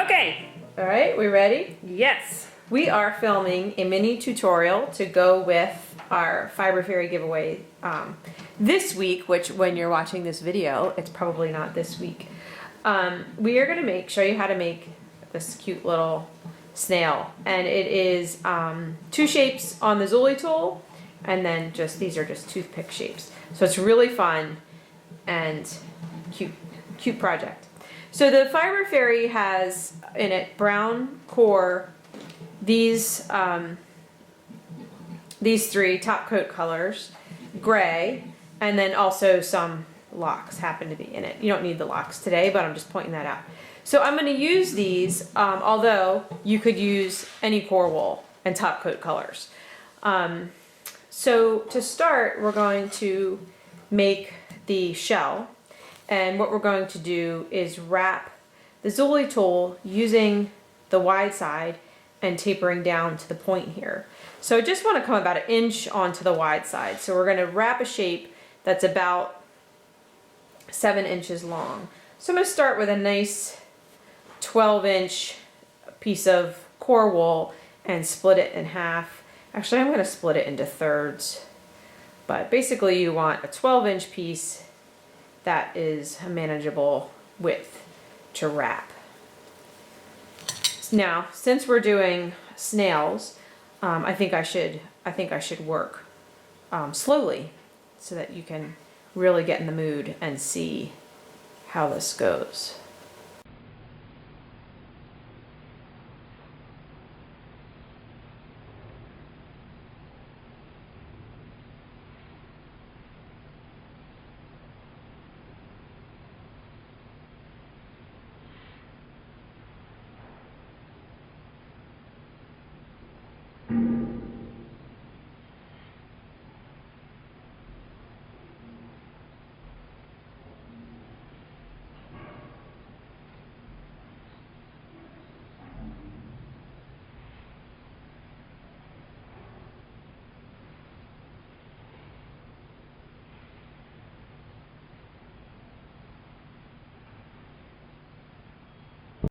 Okay. All right, we ready? Yes. We are filming a mini tutorial to go with our Fiber Fairy giveaway this week, which when you're watching this video, it's probably not this week. We are going to show you how to make this cute little snail. And it is 2 shapes on the Zuli tool, and then these are just toothpick shapes. So it's really fun and cute project. So the Fiber Fairy has in it brown core, these 3 top coat colors, gray, and then also some locks happen to be in it. You don't need the locks today, but I'm just pointing that out. So I'm going to use these, although you could use any core wool and top coat colors. So to start, we're going to make the shell. And what we're going to do is wrap the Zuli tool using the wide side and tapering down to the point here. So I just want to come about 1 inch onto the wide side. So we're going to wrap a shape that's about 7 inches long. So I'm going to start with a nice 12-inch piece of core wool and split it in half. Actually, I'm going to split it into thirds. But basically you want a 12-inch piece that is a manageable width to wrap. Now, since we're doing snails, I think I should work slowly so that you can really get in the mood and see how this goes.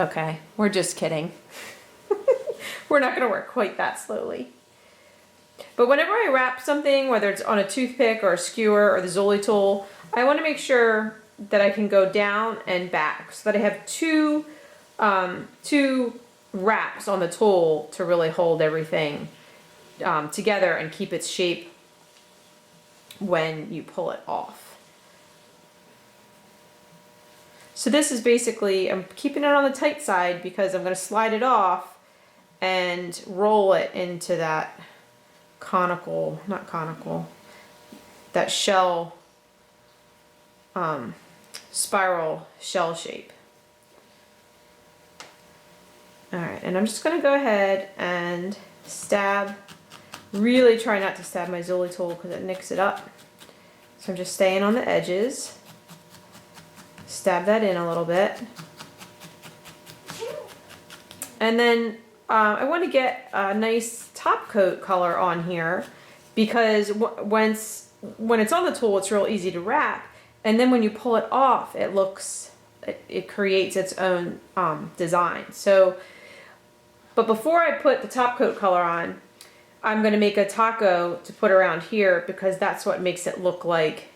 Okay, we're just kidding. We're not going to work quite that slowly. But whenever I wrap something, whether it's on a toothpick or a skewer or the Zuli tool, I want to make sure that I can go down and back so that I have two wraps on the tool to really hold everything together and keep its shape when you pull it off. So this is basically, I'm keeping it on the tight side because I'm going to slide it off and roll it into that that shell, spiral shell shape. Alright, and I'm just going to go ahead and stab, really try not to stab my Zuli tool because it nicks it up. So I'm just staying on the edges. Stab that in a little bit. And then I want to get a nice top coat color on here because when it's on the tool, it's real easy to wrap. And then when you pull it off, it creates its own design. So, but before I put the top coat color on, I'm going to make a taco to put around here because that's what makes it look like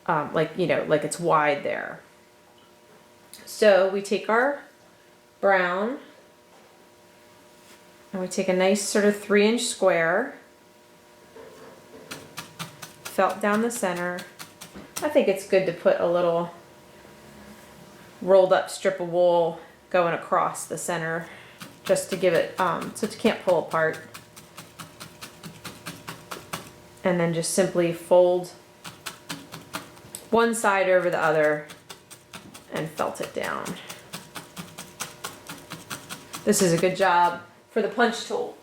it's wide there. So we take our brown and we take a nice sort of 3-inch square, felt down the center. I think it's good to put a little rolled up strip of wool going across the center just to give it, so it can't pull apart. And then just simply fold one side over the other and felt it down. This is a good job for the punch tool.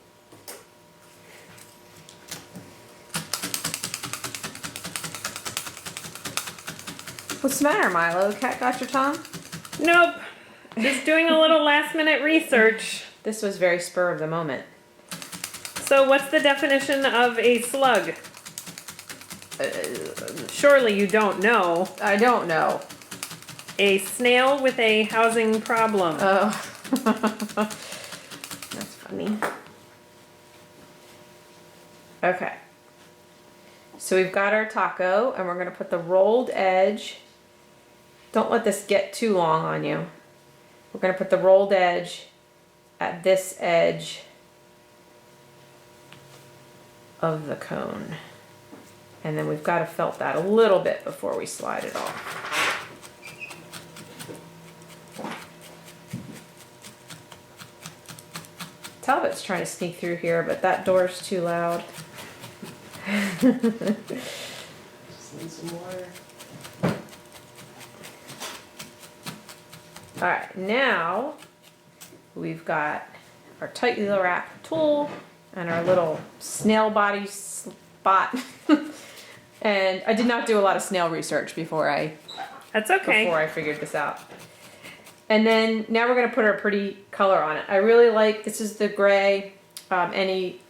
What's the matter, Milo? Cat got your tongue? Nope. Just doing a little last minute research. This was very spur of the moment. So what's the definition of a slug? Surely you don't know. I don't know. A snail with a housing problem. Oh, That's funny. Okay. So we've got our taco and we're going to put the rolled edge. Don't let this get too long on you. We're going to put the rolled edge at this edge of the cone. And then we've got to felt that a little bit before we slide it off. Talbot's trying to sneak through here, but that door's too loud. Just need some water. All right, now we've got our tightly wrapped tool and our little snail body spot. And I did not do a lot of snail research before I That's okay. figured this out. And then now we're gonna put our pretty color on it. I really like, this is the gray, any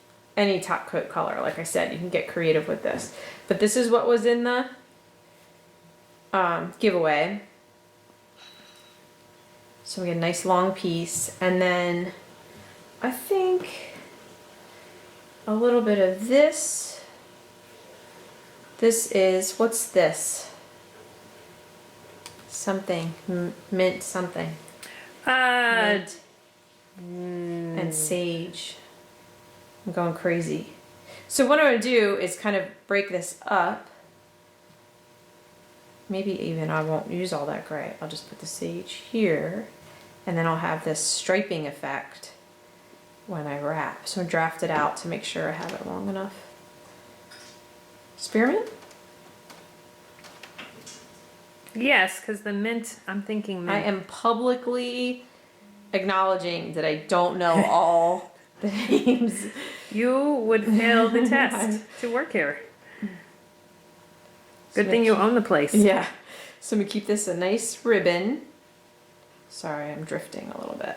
top coat color. Like I said, you can get creative with this. But this is what was in the giveaway. So we get a nice long piece. And then I think a little bit of this. This is, what's this? Something, mint something. Mint and sage. I'm going crazy. So what I'm going to do is kind of break this up. Maybe even I won't use all that gray. I'll just put the sage here. And then I'll have this striping effect when I wrap. So I'm going to draft it out to make sure I have it long enough. Spearmint? Yes, because the mint, I'm thinking mint. I am publicly acknowledging that I don't know all the names. You would fail the test to work here. Good thing you own the place. Yeah. So I'm going to keep this a nice ribbon. Sorry, I'm drifting a little bit.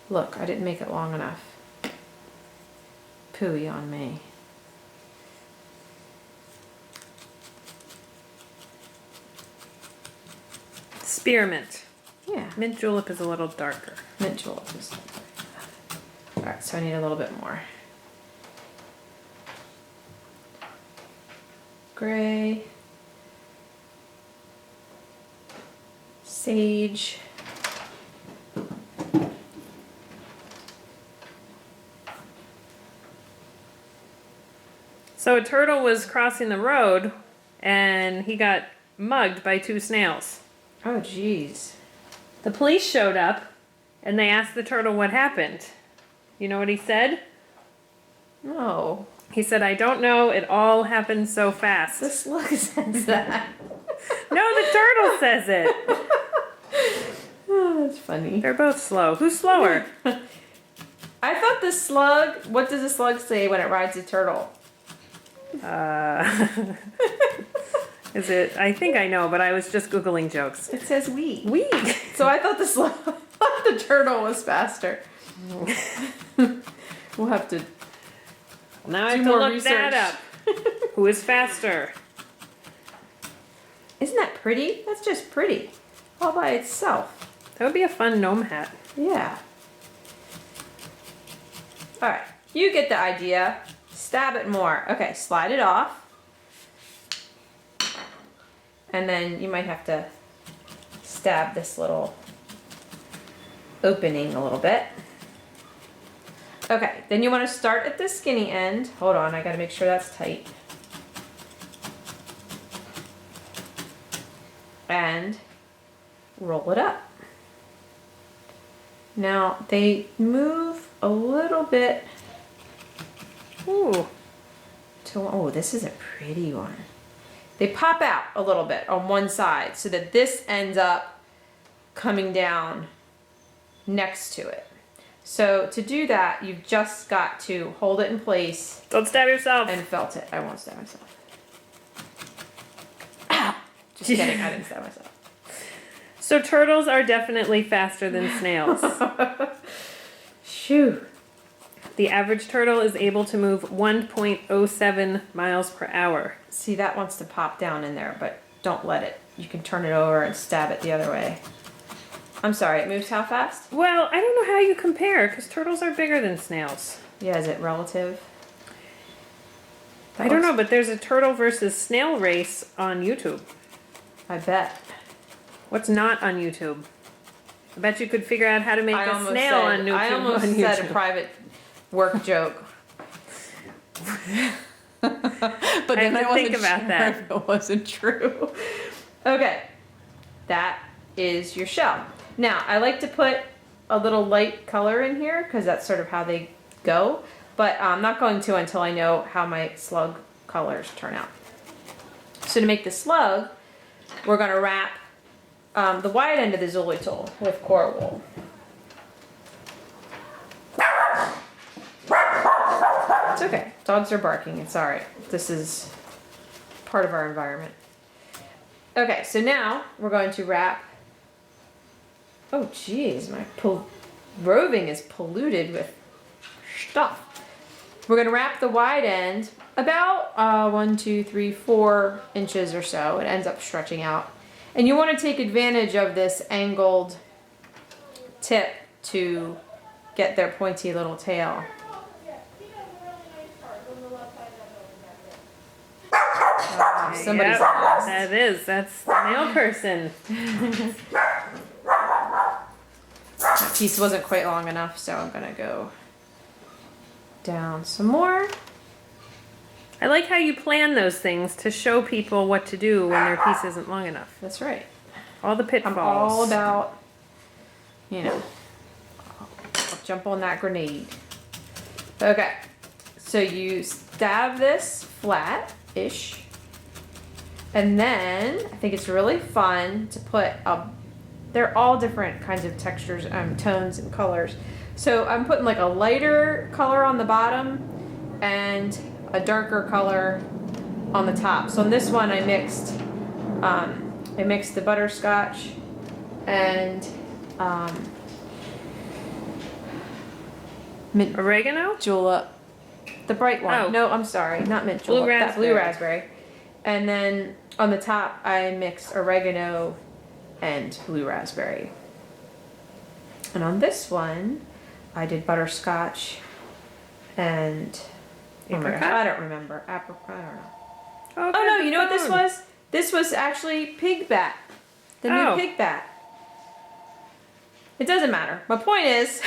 Look, I didn't make it long enough. Pooey on me. Spearmint. Yeah. Mint julep is a little darker. Mint julep. Alright, so I need a little bit more. Gray. Sage. So a turtle was crossing the road and he got mugged by two snails. Oh, jeez. The police showed up and they asked the turtle what happened. You know what he said? No. He said, I don't know, it all happened so fast. The slug says that. No, the turtle says it. Oh, that's funny. They're both slow. Who's slower? I thought the slug, what does the slug say when it rides a turtle? Is it? I think I know, but I was just Googling jokes. It says we. We. So I thought the turtle was faster. We'll have to Now I do have to more look research. that up. Who is faster? Isn't that pretty? That's just pretty. All by itself. That would be a fun gnome hat. Yeah. Alright, you get the idea. Stab it more. Okay, slide it off. And then you might have to stab this little opening a little bit. Okay, then you want to start at the skinny end. Hold on, I gotta make sure that's tight. And roll it up. Now, they move a little bit. Ooh. Oh, this is a pretty one. They pop out a little bit on one side so that this ends up coming down next to it. So to do that, you've just got to hold it in place Don't stab yourself. and felt it. I won't stab myself. Ow! Just kidding, I didn't stab myself. So turtles are definitely faster than snails. Shoo. The average turtle is able to move 1.07 miles per hour. See, that wants to pop down in there, but don't let it. You can turn it over and stab it the other way. I'm sorry, it moves how fast? Well, I don't know how you compare because turtles are bigger than snails. Yeah, is it relative? I don't know, but there's a turtle versus snail race on YouTube. I bet. What's not on YouTube? I bet you could figure out how to make a snail on YouTube. I almost said a private work joke. But then I wasn't think about sure that. if it wasn't true. Okay, that is your shell. Now, I like to put a little light color in here because that's sort of how they go. But I'm not going to until I know how my slug colors turn out. So to make the slug, we're going to wrap the wide end of the xylitol with coral wool. It's okay. Dogs are barking. It's all right. This is part of our environment. Okay, so now we're going to wrap. Oh, geez, my roving is polluted with stuff. We're going to wrap the wide end about 1, 2, 3, 4 inches or so. It ends up stretching out. And you want to take advantage of this angled tip to get their pointy little tail. Somebody's lost. That's the nail person. That piece wasn't quite long enough, so I'm gonna go down some more. I like how you plan those things to show people what to do when their piece isn't long enough. That's right. All the pitfalls. I'm all about, I'll jump on that grenade. Okay, so you stab this flat-ish, and then I think it's really fun to put they're all different kinds of textures, tones and colors. So I'm putting like a lighter color on the bottom and a darker color on the top. So on this one I mixed the butterscotch and mint Oregano? julep, the bright one. Oh. No, I'm sorry, not mint julep. Blue That blue raspberry. raspberry. And then on the top I mixed oregano and blue raspberry. And on this one I did butterscotch and oh my gosh, Apricot? I don't remember. Apricot, I don't know. Oh, Oh no, you know what this was? This was actually pig bat. The new pig bat. It doesn't matter. My point is,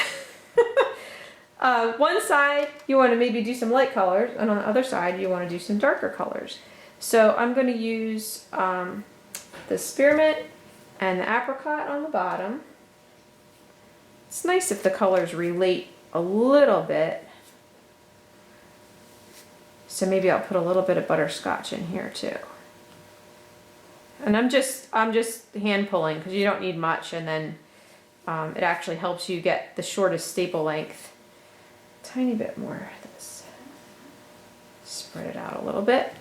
one side you want to maybe do some light colors, and on the other side you want to do some darker colors. So I'm going to use the spearmint and the apricot on the bottom. It's nice if the colors relate a little bit. So maybe I'll put a little bit of butterscotch in here too. And I'm just hand pulling because you don't need much, and then it actually helps you get the shortest staple length. Tiny bit more of this. Spread it out a little bit.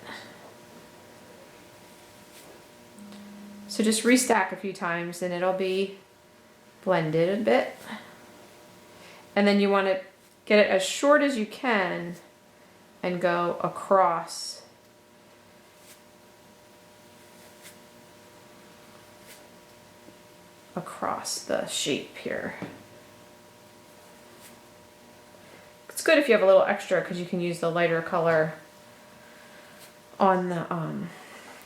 So just restack a few times and it'll be blended a bit. And then you want to get it as short as you can and go across the shape here. It's good if you have a little extra because you can use the lighter color on the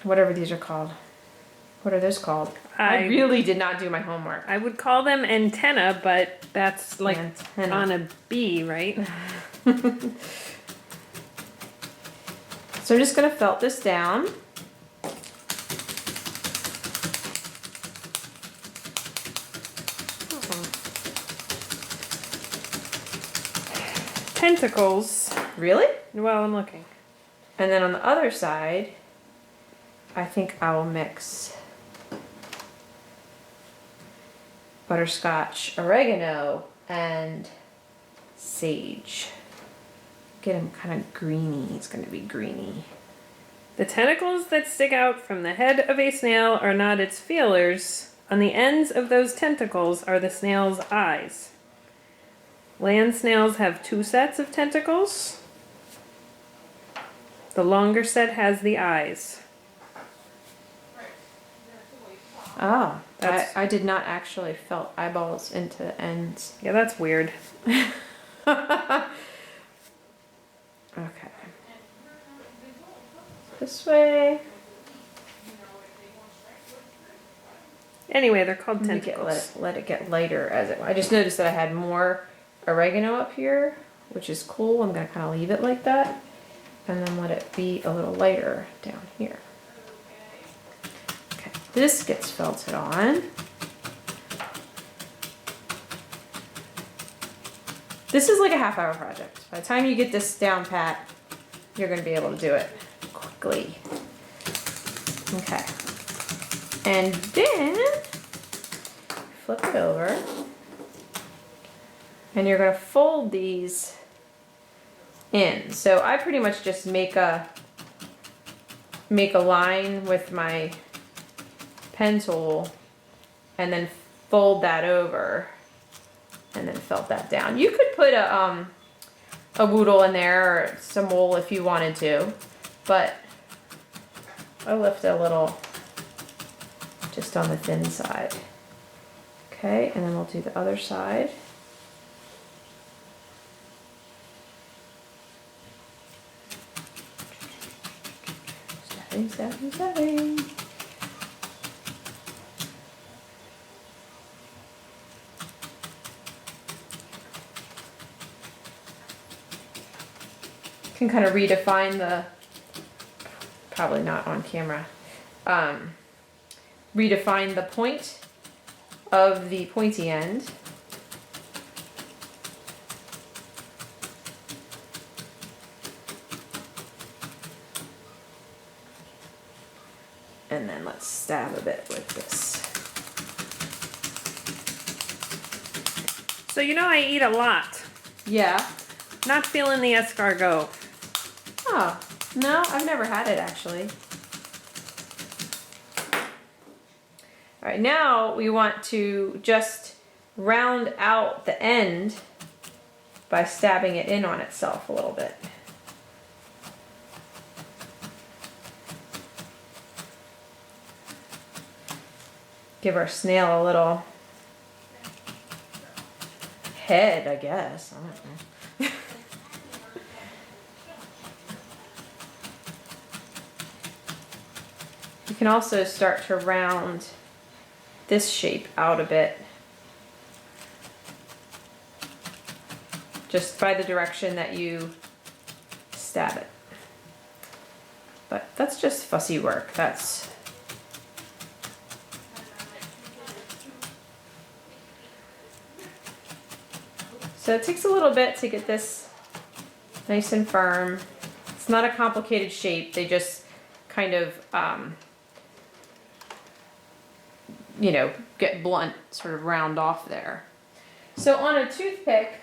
whatever these are called. What are those called? I really did not do my homework. I would call them antenna, but that's like Antenna. on a bee, right? So I'm just going to felt this down. Tentacles. Really? Well, I'm looking. And then on the other side, I think I will mix butterscotch, oregano, and sage. Get him kind of greeny. He's going to be greeny. The tentacles that stick out from the head of a snail are not its feelers. On the ends of those tentacles are the snail's eyes. Land snails have 2 sets of tentacles. The longer set has the eyes. Oh, That's- I did not actually felt eyeballs into ends. Yeah, that's weird. Okay. This way. Anyway, they're called Let tentacles. let it get lighter as it. I just noticed that I had more oregano up here, which is cool. I'm gonna kind of leave it like that, and then let it be a little lighter down here. Okay, this gets felted on. This is like a half-hour project. By the time you get this down pat, you're gonna be able to do it quickly. Okay, and then flip it over, and you're gonna fold these in. So I pretty much just make a line with my pen tool, and then fold that over, and then felt that down. You could put a woodle in there or some wool if you wanted to, but I left a little just on the thin side. Okay, and then we'll do the other side. Stabbing. Can kind of redefine the, probably not on camera, redefine the point of the pointy end. And then let's stab a bit with this. So you know I eat a lot. Yeah. Not feeling the escargot. Oh, no, I've never had it actually. All right, now we want to just round out the end by stabbing it in on itself a little bit. Give our snail a little head, I guess. I don't know. You can also start to round this shape out a bit, just by the direction that you stab it. But that's just fussy work. So it takes a little bit to get this nice and firm. It's not a complicated shape. They just kind of, you know, get blunt, sort of round off there. So on a toothpick,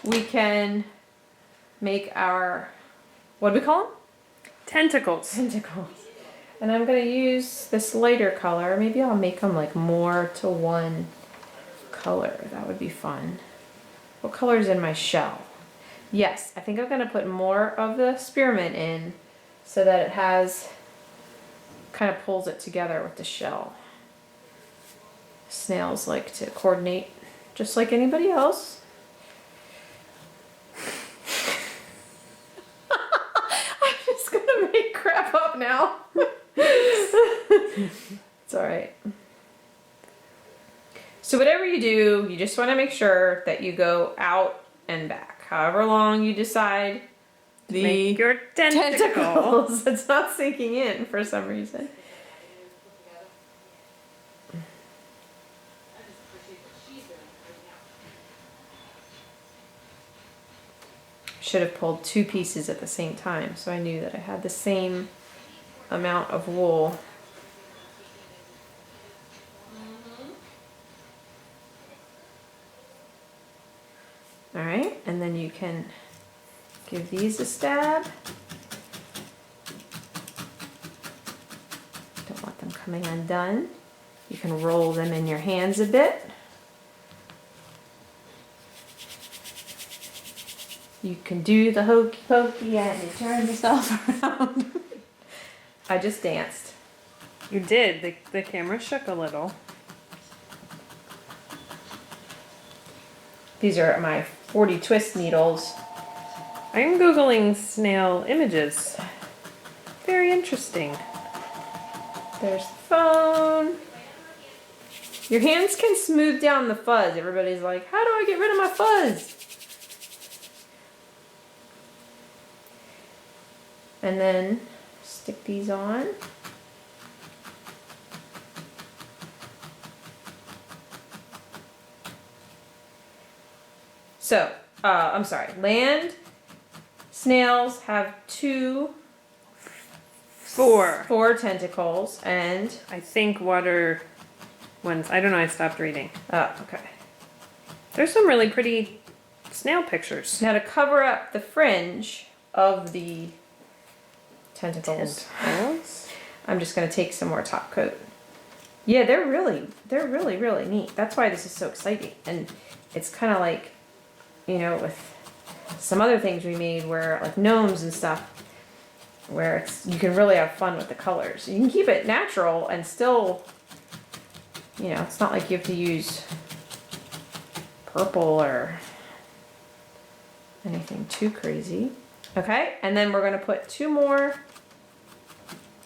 we can make our, what do we call them? Tentacles. Tentacles. And I'm going to use this lighter color. Maybe I'll make them like more to one color. That would be fun. What color is in my shell? Yes, I think I'm going to put more of the spearmint in so that it has, kind of pulls it together with the shell. Snails like to coordinate just like anybody else. I'm just going to make crap up now. It's alright. So whatever you do, you just want to make sure that you go out and back. However long you decide the Make your tentacle. tentacles. It's not sinking in for some reason. Should have pulled two pieces at the same time, so I knew that I had the same amount of wool. All right, and then you can give these a stab. Don't want them coming undone. You can roll them in your hands a bit. You can do the hokey pokey and you turn yourself around. I just danced. You did. The camera shook a little. These are my 40 twist needles. I'm Googling snail images. Very interesting. There's the phone. Your hands can smooth down the fuzz. Everybody's like, how do I get rid of my fuzz? And then stick these on. So, I'm sorry, land snails have four tentacles, and I think water ones. I don't know. I stopped reading. okay. There's some really pretty snail pictures. Now to cover up the fringe of the tentacles, I'm just going to take some more top coat. Yeah, they're really, really neat. That's why this is so exciting. And it's kind of like, you know, with some other things we made where like gnomes and stuff, where it's, you can really have fun with the colors. You can keep it natural and still, you know, it's not like you have to use purple or anything too crazy. Okay, and then we're going to put two more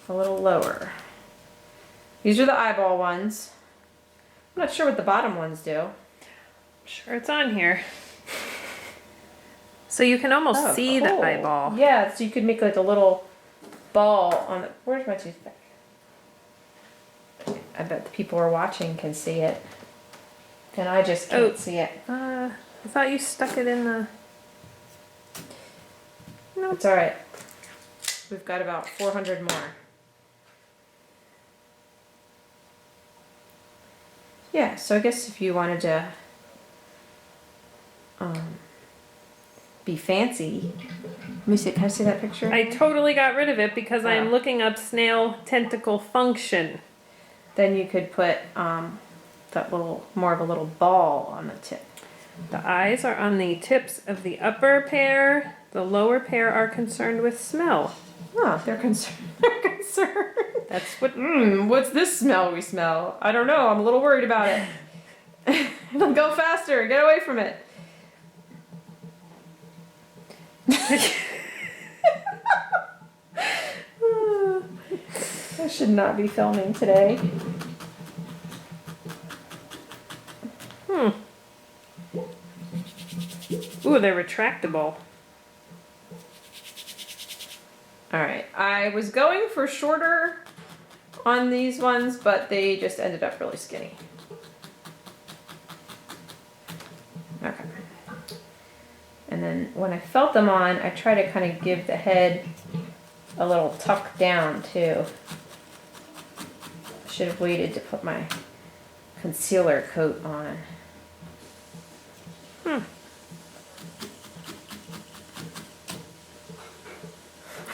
a little lower. These are the eyeball ones. I'm not sure what the bottom ones do. Sure, it's on here. So you can almost see the cool. eyeball. Yeah, so you could make like a little ball on the, where's my toothpick? I bet the people who are watching can see it. And I just can't see it. I thought you stuck it in the... No, it's alright. We've got about 400 more. Yeah, so I guess if you wanted to be fancy. Let me see, can I see that picture? I totally got rid of it because I'm looking up snail tentacle function. Then you could put that little, more of a little ball on the tip. The eyes are on the tips of the upper pair. The lower pair are concerned with smell. Oh, they're concerned. They're concerned. That's what... What's this smell we smell? I don't know. I'm a little worried about it. Go faster. Get away from it. I should not be filming today. Ooh, they're retractable. Alright, I was going for shorter on these ones, but they just ended up really skinny. Okay. And then when I felt them on, I try to kind of give the head a little tuck down too. I should have waited to put my concealer coat on.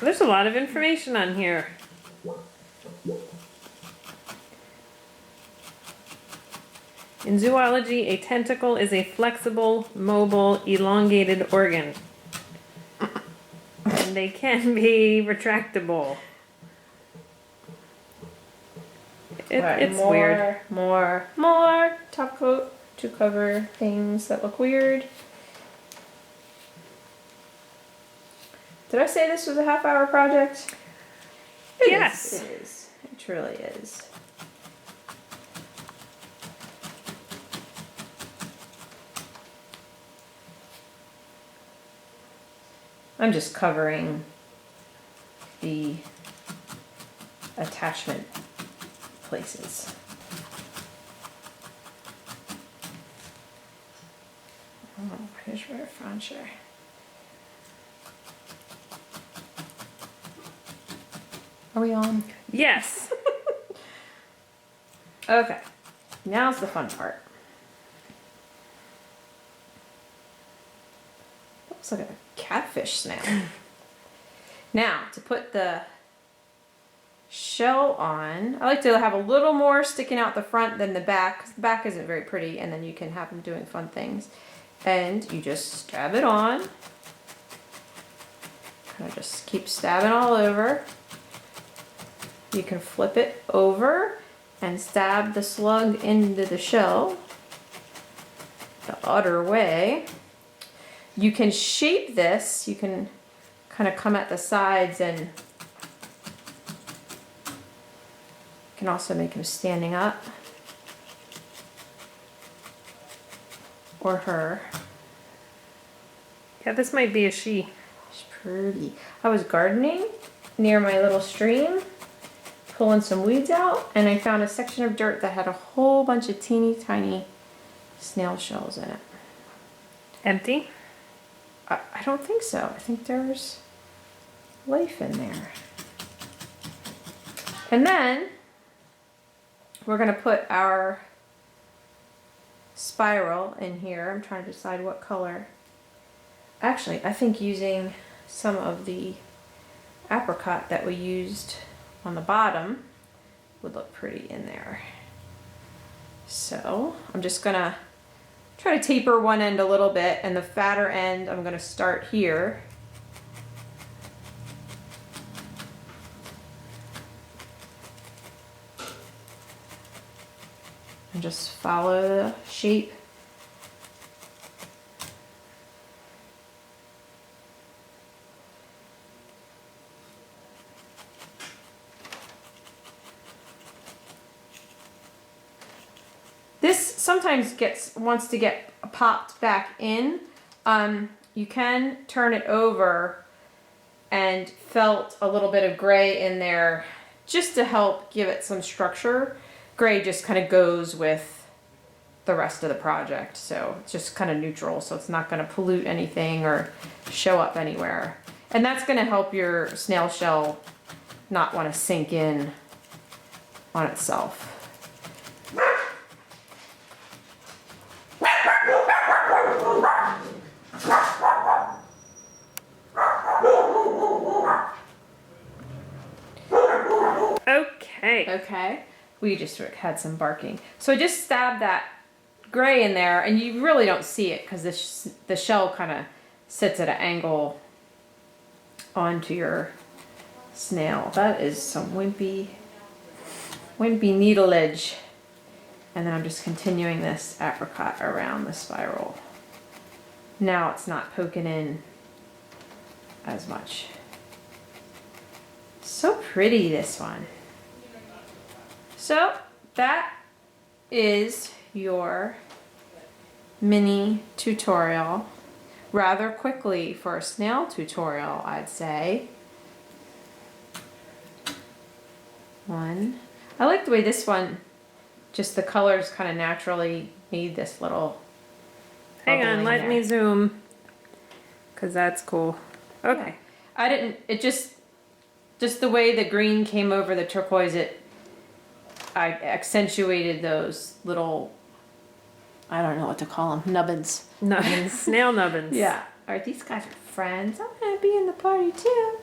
There's a lot of information on here. In zoology, a tentacle is a flexible, mobile, elongated organ. And they can be retractable. It's weird. More top coat to cover things that look weird. Did I say this was a half-hour project? Yes. It is. It truly is. I'm just covering the attachment places. Oh, here's where Francia. Are we on? Yes. Okay. Now's the fun part. Looks like a catfish snail. Now, to put the shell on, I like to have a little more sticking out the front than the back, because the back isn't very pretty, and then you can have them doing fun things. And you just stab it on. Kind of just keep stabbing all over. You can flip it over and stab the slug into the shell the other way. You can shape this. You can kind of come at the sides, and you can also make him standing up, or her. Yeah, this might be a she. She's pretty. I was gardening near my little stream, pulling some weeds out, and I found a section of dirt that had a whole bunch of teeny tiny snail shells in it. Empty? I don't think so. I think there's life in there. And then we're gonna put our spiral in here. I'm trying to decide what color. Actually, I think using some of the apricot that we used on the bottom would look pretty in there. So I'm just gonna try to taper one end a little bit, and the fatter end I'm gonna start here. And just follow the shape. This sometimes wants to get popped back in. You can turn it over and felt a little bit of gray in there just to help give it some structure. Gray just kind of goes with the rest of the project, so it's just kind of neutral, so it's not going to pollute anything or show up anywhere. And that's going to help your snail shell not want to sink in on itself. Okay. Okay, we just had some barking. So I just stabbed that gray in there, and you really don't see it because the shell kind of sits at an angle onto your snail. That is some wimpy needleage. And then I'm just continuing this apricot around the spiral. Now it's not poking in as much. So pretty, this one. So that is your mini tutorial. Rather quickly for a snail tutorial, I'd say. One. I like the way this one, just the colors kind of naturally made this little. Hang on, bubbling let there. me zoom. Because that's cool. Okay. I didn't, it just the way the green came over the turquoise, I accentuated those little, I don't know what to call them, nubbins. Nubbins. Snail nubbins. Yeah. Alright, these guys are friends. I'm gonna be in the party too.